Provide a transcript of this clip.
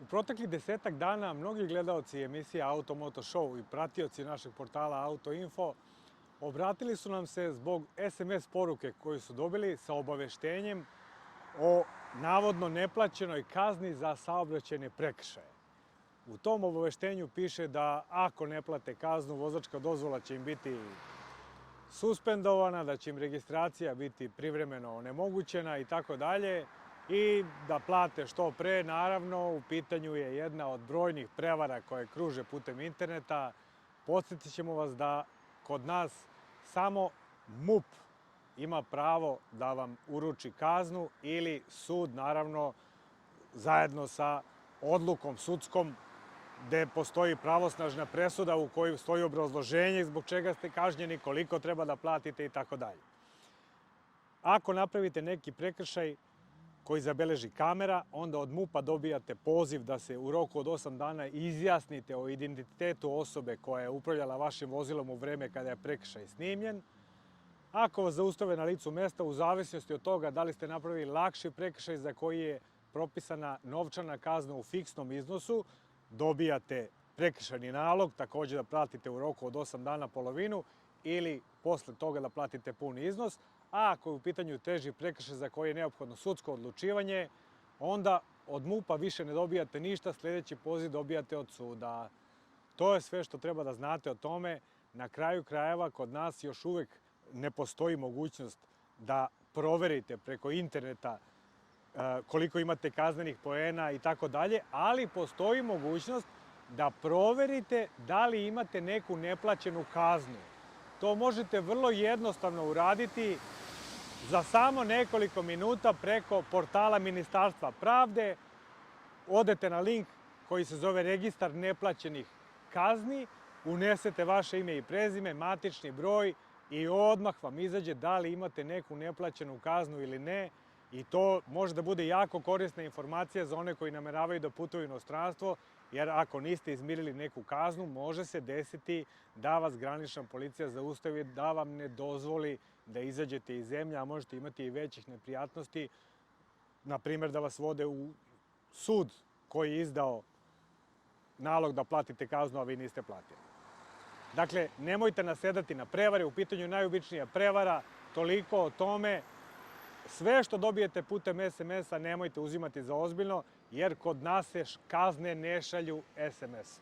U proteklih 10-ak dana mnogi gledaoci emisije Auto Moto Show i pratioci našeg portala Auto Info obratili su nam se zbog SMS poruke koju su dobili sa obaveštenjem o navodno neplaćenoj kazni za saobraćajne prekršaje. U tom obaveštenju piše da ako ne plate kaznu, vozačka dozvola će im biti suspendovana, da će im registracija biti privremeno onemogućena i tako dalje, i da plate što pre. Naravno, u pitanju je jedna od brojnih prevara koje kruže putem interneta. Podsjetit ćemo vas da kod nas samo MUP ima pravo da vam uruči kaznu ili sud, naravno, zajedno sa odlukom sudskom gde postoji pravosnažna presuda u kojoj stoji obrazloženje zbog čega ste kažnjeni, koliko treba da platite i tako dalje. Ako napravite neki prekršaj koji zabeleži kamera, onda od MUP-a dobijate poziv da se u roku od 8 dana izjasnite o identitetu osobe koja je upravljala vašim vozilom u vreme kada je prekršaj snimljen. Ako vas zaustave na licu mesta, u zavisnosti od toga da li ste napravili lakši prekršaj za koji je propisana novčana kazna u fiksnom iznosu, dobijate prekršajni nalog, takođe da platite u roku od 8 dana polovinu ili posle toga da platite pun iznos. A ako je u pitanju teži prekršaj za koji je neophodno sudsko odlučivanje, onda od MUP-a više ne dobijate ništa, sledeći poziv dobijate od suda. To je sve što treba da znate o tome. Na kraju krajeva, kod nas još uvek ne postoji mogućnost da proverite preko interneta koliko imate kaznenih poena i tako dalje, ali postoji mogućnost da proverite da li imate neku neplaćenu kaznu. To možete vrlo jednostavno uraditi za samo nekoliko minuta preko portala Ministarstva pravde. Odete na link koji se zove Registar neplaćenih kazni, unesete vaše ime i prezime, matični broj i odmah vam izađe da li imate neku neplaćenu kaznu ili ne. I to može da bude jako korisna informacija za one koji nameravaju da putuju u inostranstvo, jer ako niste izmirili neku kaznu, može se desiti da vas granična policija zaustavi, da vam ne dozvoli da izađete iz zemlje, a možete imati i većih neprijatnosti, na primjer da vas vode u sud koji je izdao nalog da platite kaznu, a vi niste platili. Dakle, nemojte nasedati na prevare, u pitanju je najobičnija prevara, toliko o tome. Sve što dobijete putem SMS-a nemojte uzimati za ozbiljno, jer kod nas se kazne ne šalju SMS.